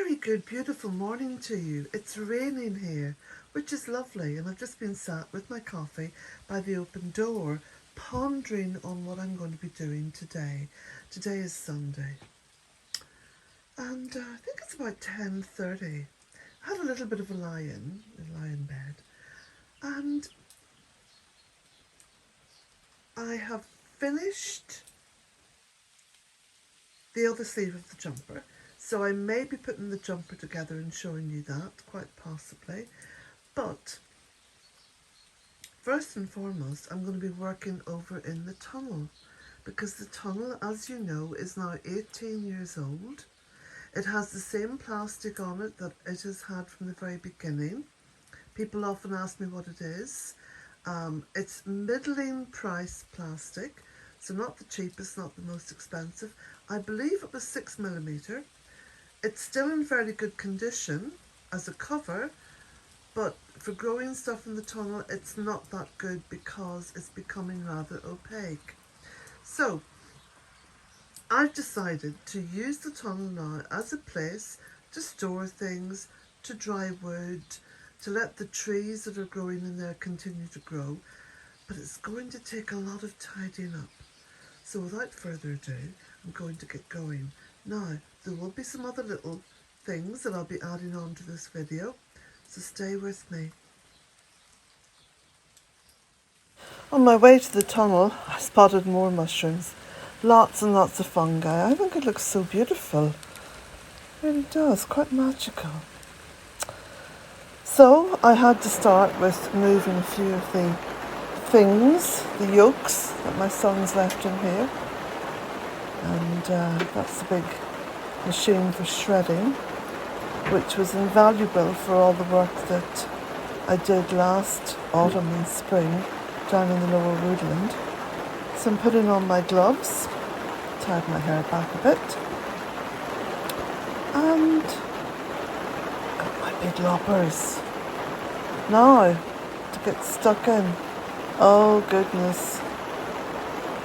Very good, beautiful morning to you. It's raining here, which is lovely, and I've just been sat with my coffee by the open door, pondering on what I'm going to be doing today. Today is Sunday, and I think it's about 10:30. I had a little bit of a lie-in bed, and I have finished the other sleeve of the jumper. So I may be putting the jumper together and showing you that, quite possibly. But first and foremost, I'm going to be working over in the tunnel, because the tunnel, as you know, is now 18 years old. It has the same plastic on it that it has had from the very beginning. People often ask me what it is. It's middling price plastic, so not the cheapest, not the most expensive. I believe it was 6mm. It's still in fairly good condition as a cover, but for growing stuff in the tunnel, it's not that good because it's becoming rather opaque. So I've decided to use the tunnel now as a place to store things, to dry wood, to let the trees that are growing in there continue to grow, but it's going to take a lot of tidying up. So without further ado, I'm going to get going. Now, there will be some other little things that I'll be adding on to this video, so stay with me. On my way to the tunnel, I spotted more mushrooms. Lots and lots of fungi. I think it looks so beautiful. It really does, quite magical. So I had to start with moving a few of the things, the yolks that my son's left in here. And that's the big machine for shredding, which was invaluable for all the work that I did last autumn and spring down in the lower Woodland. So I'm putting on my gloves, tied my hair back a bit, and got my big loppers. Now to get stuck in. Oh goodness,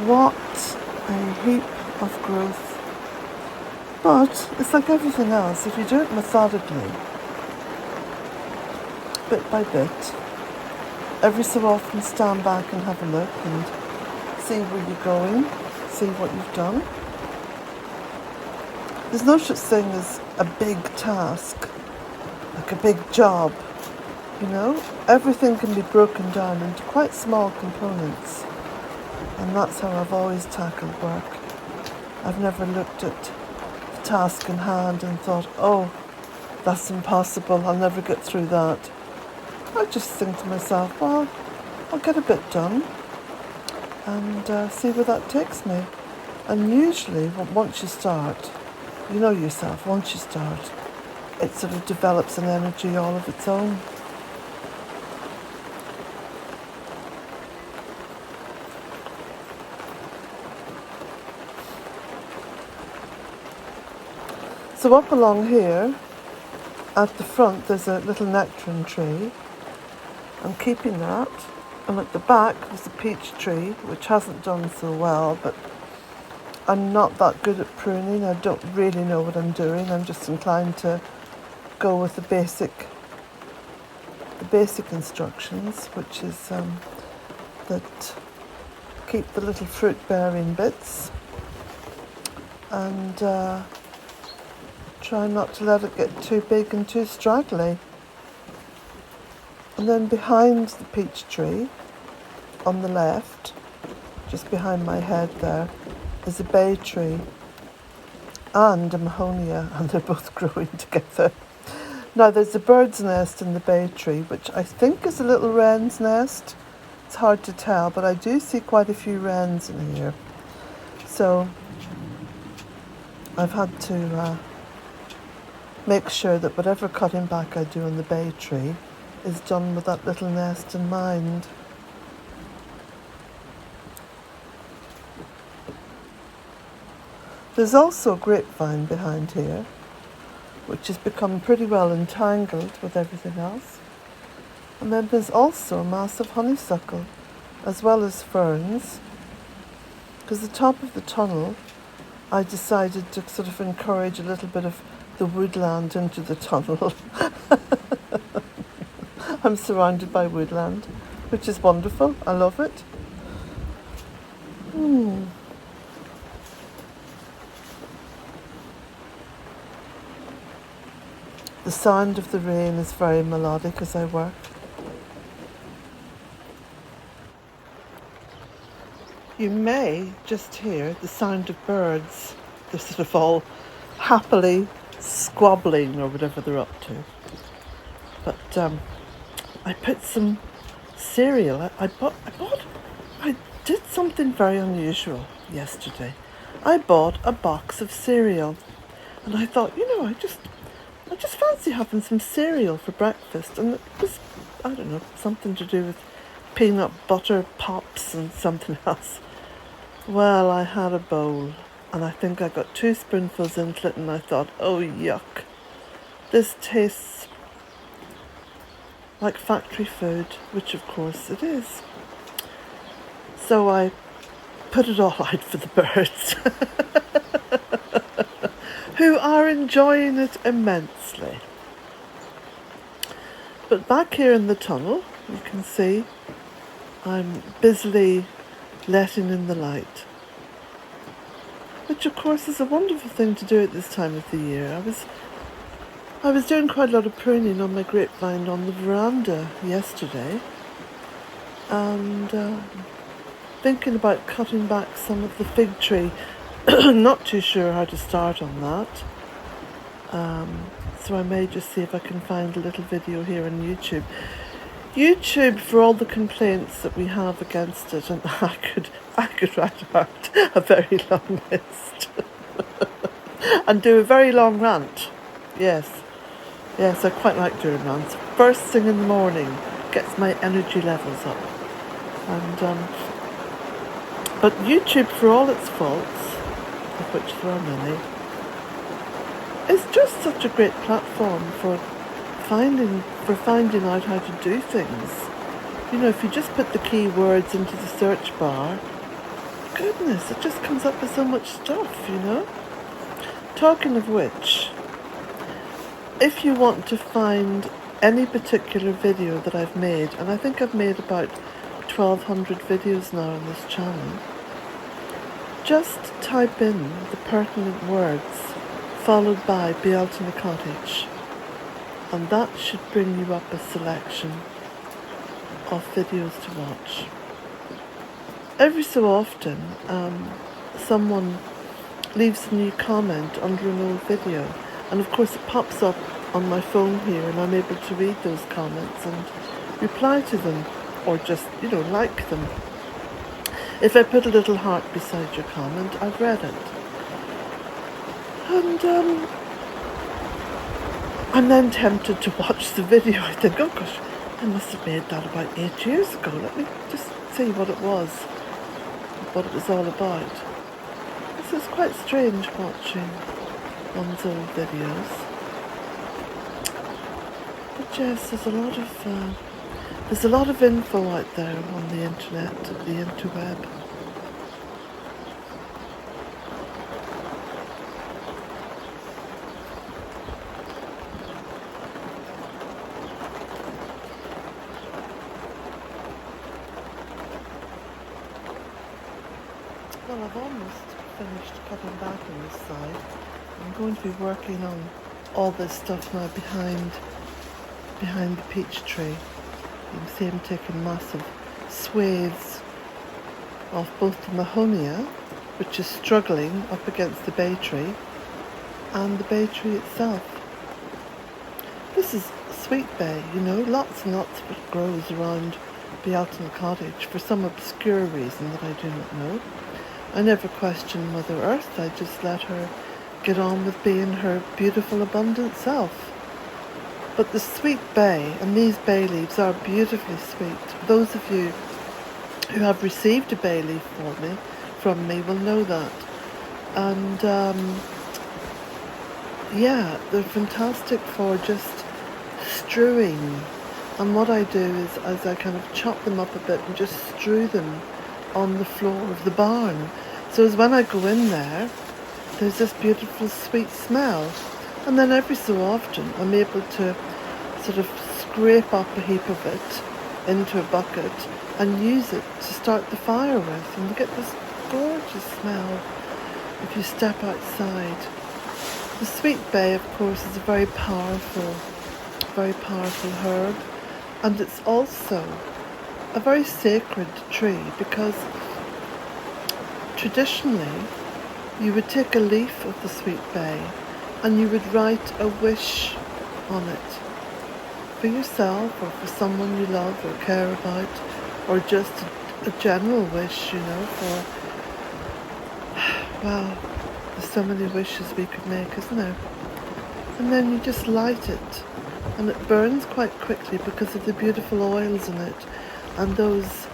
what a heap of growth. But it's like everything else, if you do it methodically, bit by bit, every so often stand back and have a look and see where you're going, see what you've done. There's no such thing as a big task, like a big job, you know? Everything can be broken down into quite small components, and that's how I've always tackled work. I've never looked at the task in hand and thought, oh, that's impossible, I'll never get through that. I just think to myself, well, I'll get a bit done and see where that takes me. And usually, once you start, you know yourself, once you start, it sort of develops an energy all of its own. So up along here, at the front, there's a little nectarine tree. I'm keeping that. And at the back, there's a peach tree, which hasn't done so well, but I'm not that good at pruning. I don't really know what I'm doing. I'm just inclined to go with the basic instructions, which is that keep the little fruit-bearing bits and try not to let it get too big and too straggly. And then behind the peach tree, on the left, just behind my head there, is a bay tree and a mahonia, and they're both growing together. Now there's a bird's nest in the bay tree, which I think is a little wren's nest. It's hard to tell, but I do see quite a few wrens in here. So I've had to make sure that whatever cutting back I do on the bay tree is done with that little nest in mind. There's also a grapevine behind here, which has become pretty well entangled with everything else. And then there's also a massive honeysuckle, as well as ferns, because the top of the tunnel, I decided to sort of encourage a little bit of the woodland into the tunnel. I'm surrounded by woodland, which is wonderful. I love it. The sound of the rain is very melodic as I work. You may just hear the sound of birds. They're sort of all happily squabbling or whatever they're up to. But I put some cereal. I did something very unusual yesterday. I bought a box of cereal, and I thought, I just fancy having some cereal for breakfast, and it was, I don't know, something to do with peanut butter pops and something else. Well, I had a bowl, and I think I got 2 spoonfuls into it, and I thought, oh yuck, this tastes like factory food, which of course it is. So I put it all out for the birds, who are enjoying it immensely. But back here in the tunnel, you can see I'm busily letting in the light, which of course is a wonderful thing to do at this time of the year. I was doing quite a lot of pruning on my grapevine on the veranda yesterday, and thinking about cutting back some of the fig tree. Not too sure how to start on that. So I may just see if I can find a little video here on YouTube. YouTube, for all the complaints that we have against it, and I could write out a very long list and do a very long rant. Yes, I quite like doing rants. First thing in the morning gets my energy levels up. And but YouTube, for all its faults, of which there are many, is just such a great platform for finding out how to do things. If you just put the keywords into the search bar, goodness, it just comes up with so much stuff, Talking of which, if you want to find any particular video that I've made, and I think I've made about 1,200 videos now on this channel, just type in the pertinent words followed by Old Cottage, and that should bring you up a selection of videos to watch. Every so often, someone leaves a new comment under an old video, and of course it pops up on my phone here, and I'm able to read those comments and reply to them, or just, like them. If I put a little heart beside your comment, I've read it. And I'm then tempted to watch the video. I think, oh gosh, I must have made that about 8 years ago. Let me just see what it was all about. This is quite strange watching one's old videos. But yes, there's a lot of info out there on the internet, the interweb. Well, I've almost finished cutting back on this side. I'm going to be working on all this stuff now behind the peach tree. You can see I'm taking massive swathes of both the mahonia, which is struggling up against the bay tree, and the bay tree itself. This is sweet bay, lots and lots of it grows around Mythical Cottage for some obscure reason that I do not know. I never question Mother Earth, I just let her get on with being her beautiful, abundant self. But the sweet bay, and these bay leaves are beautifully sweet. Those of you who have received a bay leaf from me will know that. And they're fantastic for just strewing. And what I do is I kind of chop them up a bit and just strew them on the floor of the barn. So as when I go in there, there's this beautiful sweet smell. And then every so often I'm able to sort of scrape up a heap of it into a bucket and use it to start the fire with, and you get this gorgeous smell if you step outside. The sweet bay, of course, is a very powerful herb, and it's also a very sacred tree because traditionally you would take a leaf of the sweet bay and you would write a wish on it for yourself or for someone you love or care about, or just a general wish, for, wow, there's so many wishes we could make, isn't there? And then you just light it, and it burns quite quickly because of the beautiful oils in it, and those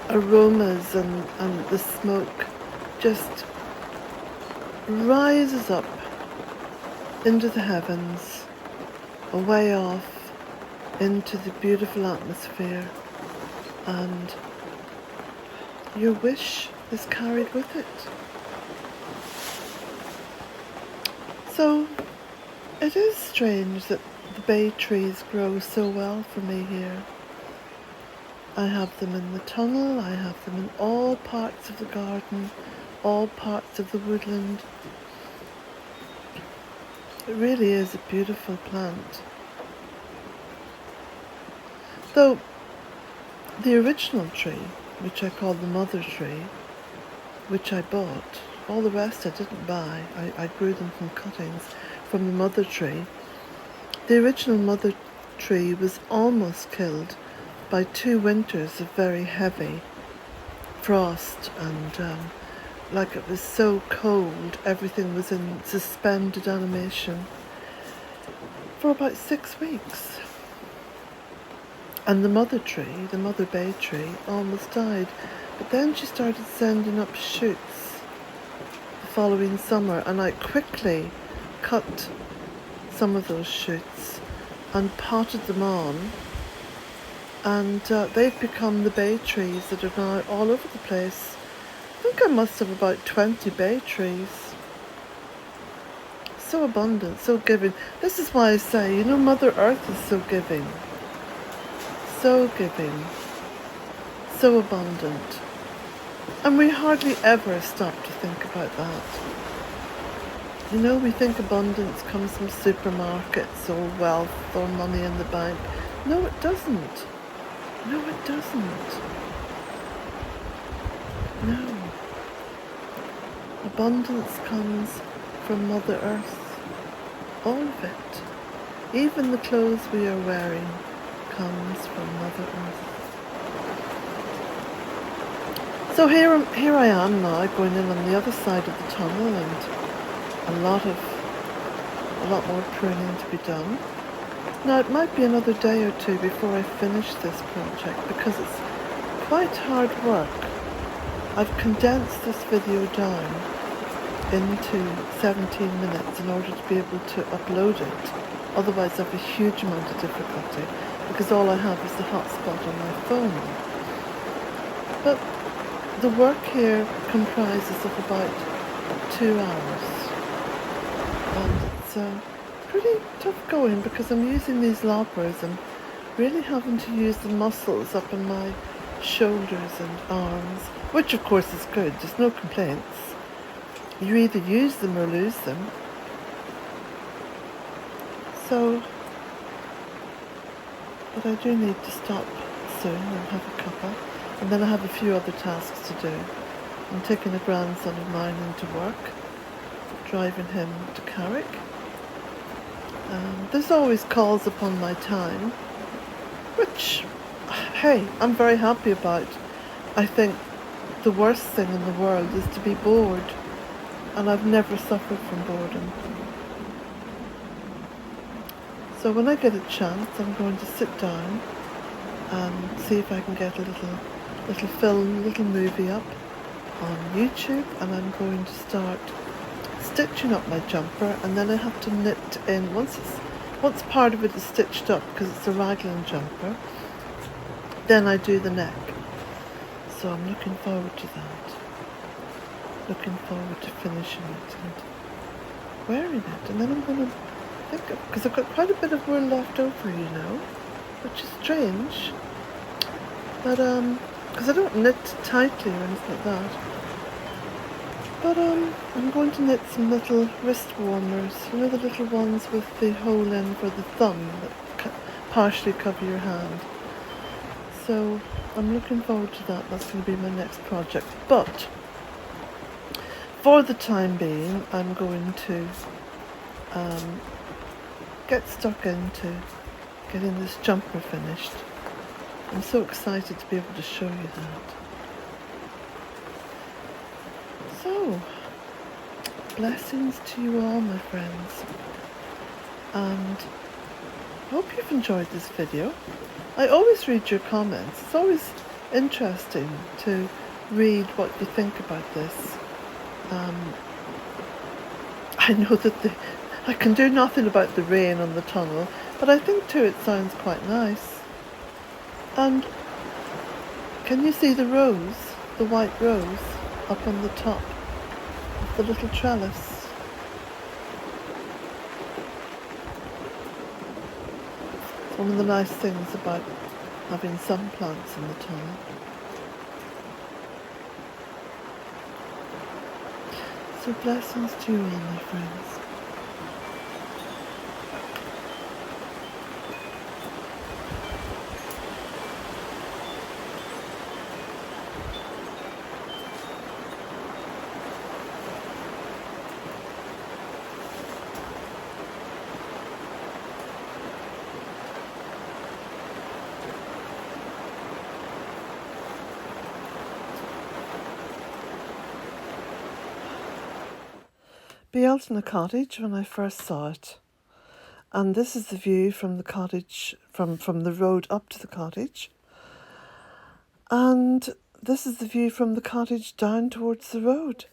aromas and the smoke just rises up into the heavens, away off into the beautiful atmosphere, and your wish is carried with it. So it is strange that the bay trees grow so well for me here. I have them in the tunnel, I have them in all parts of the garden, all parts of the woodland. It really is a beautiful plant. Though the original tree, which I call the mother tree, which I bought, all the rest I didn't buy, I grew them from cuttings from the mother tree. The original mother tree was almost killed by 2 winters of very heavy frost, and like it was so cold, everything was in suspended animation for about 6 weeks. And the mother tree, the mother bay tree, almost died. But then she started sending up shoots the following summer, and I quickly cut some of those shoots and potted them on, and they've become the bay trees that are now all over the place. I think I must have about 20 bay trees. So abundant, so giving. This is why I say, Mother Earth is so giving. So giving. So abundant. And we hardly ever stop to think about that. We think abundance comes from supermarkets or wealth or money in the bank. No, it doesn't. No, it doesn't. No. Abundance comes from Mother Earth. All of it. Even the clothes we are wearing comes from Mother Earth. So here I am now, going in on the other side of the tunnel, and a lot more pruning to be done. Now it might be another day or two before I finish this project because it's quite hard work. I've condensed this video down into 17 minutes in order to be able to upload it. Otherwise I have a huge amount of difficulty because all I have is the hotspot on my phone. But the work here comprises of about 2 hours. And it's pretty tough going because I'm using these loppers and really having to use the muscles up in my shoulders and arms, which of course is good, there's no complaints. You either use them or lose them. So, but I do need to stop soon and have a cuppa, and then I have a few other tasks to do. I'm taking a grandson of mine into work, driving him to Carrick. There's always calls upon my time, which, hey, I'm very happy about. I think the worst thing in the world is to be bored, and I've never suffered from boredom. So when I get a chance, I'm going to sit down and see if I can get a little film, little movie up on YouTube, and I'm going to start stitching up my jumper, and then I have to knit in once part of it is stitched up because it's a raglan jumper, then I do the neck. So I'm looking forward to that, looking forward to finishing it, and wearing it, and then I'm going to think of, because I've got quite a bit of wool left over, you know, which is strange, but because I don't knit tightly or anything like that. But I'm going to knit some little wrist warmers, you know, the little ones with the hole in for the thumb that partially cover your hand. So I'm looking forward to that. That's going to be my next project. But for the time being, I'm going to get stuck into getting this jumper finished. I'm so excited to be able to show you that. So, blessings to you all, my friends, and I hope you've enjoyed this video. I always read your comments. It's always interesting to read what you think about this. I know that I can do nothing about the rain on the tunnel, but I think too it sounds quite nice. And can you see the rose, the white rose, up on the top of the little trellis? It's one of the nice things about having some plants in the tunnel. So blessings to you all, my friends. Out in the cottage when I first saw it, and this is the view from the cottage, from the road up to the cottage, and this is the view from the cottage down towards the road.